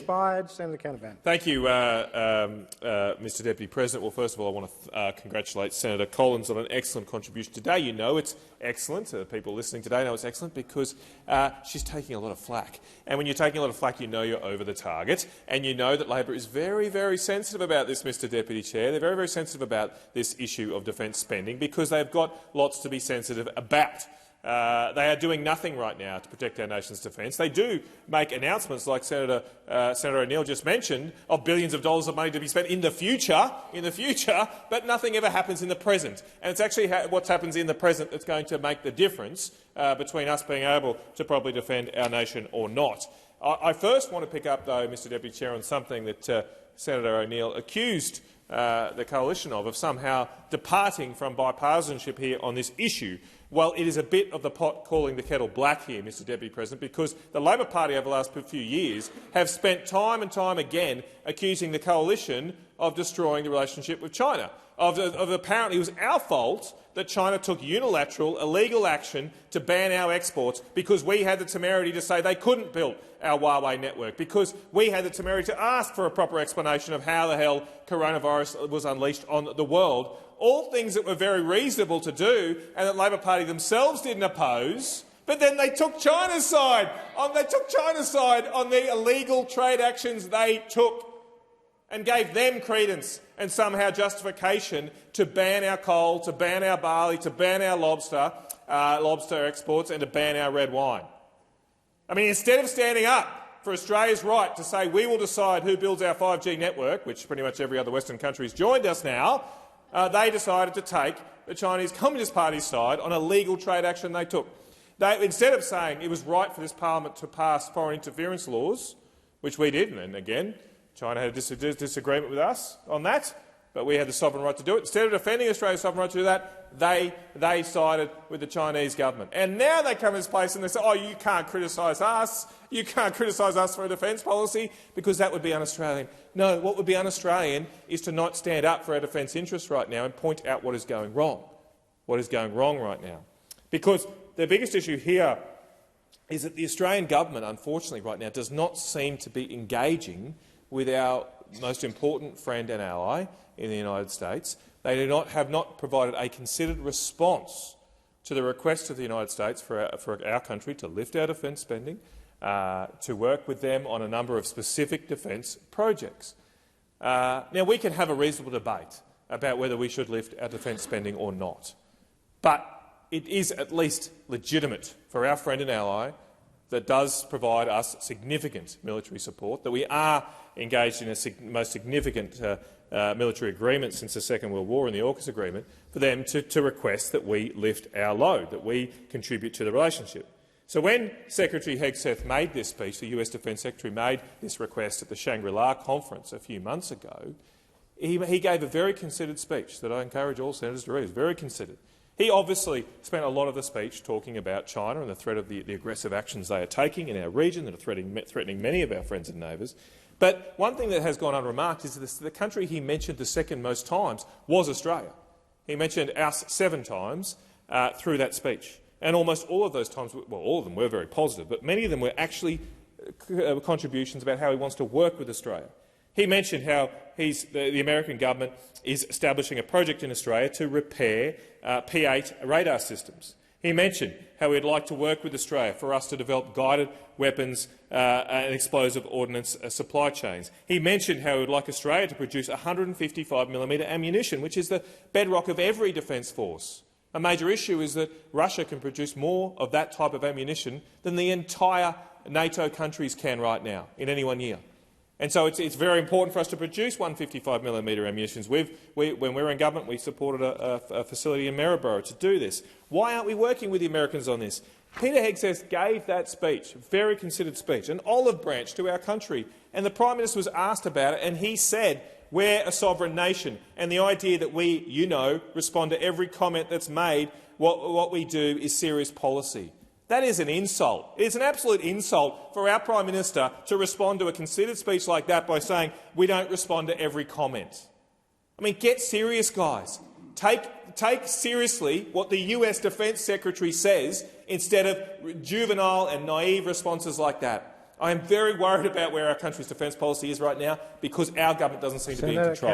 expired. Senator Canavan. Thank you, Mr Deputy President. Well, first of all, I want to congratulate Senator Collins on an excellent contribution today. You know it's excellent. People listening today know it's excellent because she's taking a lot of flack. And when you're taking a lot of flack, you know you're over the target, and you know that Labor is very, very sensitive about this, Mr Deputy Chair. They're very, very sensitive about this issue of defence spending because they've got lots to be sensitive about. They are doing nothing right now to protect our nation's defence. They do make announcements, like Senator O'Neill just mentioned, of billions of dollars of money to be spent in the future, but nothing ever happens in the present. And it's actually what happens in the present that's going to make the difference between us being able to properly defend our nation or not. I first want to pick up, though, Mr Deputy Chair, on something that Senator O'Neill accused the coalition of somehow departing from bipartisanship here on this issue. Well, it is a bit of the pot calling the kettle black here, Mr Deputy President, because the Labor Party over the last few years have spent time and time again accusing the coalition of destroying the relationship with China, of apparently it was our fault that China took unilateral, illegal action to ban our exports because we had the temerity to say they couldn't build our Huawei network, because we had the temerity to ask for a proper explanation of how the hell coronavirus was unleashed on the world. All things that were very reasonable to do and that Labor Party themselves didn't oppose, but then they took China's side. They took China's side on the illegal trade actions they took and gave them credence and somehow justification to ban our coal, to ban our barley, to ban our lobster exports and to ban our red wine. I mean, instead of standing up for Australia's right to say we will decide who builds our 5G network, which pretty much every other Western country has joined us now, they decided to take the Chinese Communist Party's side on a legal trade action they took. Instead of saying it was right for this parliament to pass foreign interference laws, which we did, and again, China had a disagreement with us on that, but we had the sovereign right to do it. Instead of defending Australia's sovereign right to do that, they sided with the Chinese government. And now they come in this place and they say, oh, you can't criticise us. You can't criticise us for a defence policy because that would be un-Australian. No, what would be un-Australian is to not stand up for our defence interests right now and point out what is going wrong. What is going wrong right now? Because the biggest issue here is that the Australian government, unfortunately, right now does not seem to be engaging with our most important friend and ally in the United States. They have not provided a considered response to the request of the United States for our country to lift our defence spending, to work with them on a number of specific defence projects. Now, we can have a reasonable debate about whether we should lift our defence spending or not, but it is at least legitimate for our friend and ally that does provide us significant military support, that we are engaged in a most significant military agreement since the Second World War in the AUKUS agreement, for them to request that we lift our load, that we contribute to the relationship. So when Secretary Hegseth made this speech, the US Defence Secretary made this request at the Shangri-La conference a few months ago, he gave a very considered speech that I encourage all senators to read. It was very considered. He obviously spent a lot of the speech talking about China and the threat of the aggressive actions they are taking in our region that are threatening many of our friends and neighbours. But one thing that has gone unremarked is that the country he mentioned the second most times was Australia. He mentioned us 7 times through that speech. And almost all of those times, well, all of them were very positive, but many of them were actually contributions about how he wants to work with Australia. He mentioned how the American government is establishing a project in Australia to repair P-8 radar systems. He mentioned how he'd like to work with Australia for us to develop guided weapons and explosive ordnance supply chains. He mentioned how he would like Australia to produce 155mm ammunition, which is the bedrock of every defence force. A major issue is that Russia can produce more of that type of ammunition than the entire NATO countries can right now in any one year. And so it's very important for us to produce 155mm ammunition. When we were in government, we supported a facility in Maryborough to do this. Why aren't we working with the Americans on this? Peter Hegseth gave that speech, a very considered speech, an olive branch to our country, and the Prime Minister was asked about it, and he said, we're a sovereign nation, and the idea that we, respond to every comment that's made, what we do is serious policy. That is an insult. It is an absolute insult for our Prime Minister to respond to a considered speech like that by saying we don't respond to every comment. I mean, get serious, guys. Take seriously what the US Defence Secretary says instead of juvenile and naive responses like that. I am very worried about where our country's defence policy is right now because our government doesn't seem to be in control.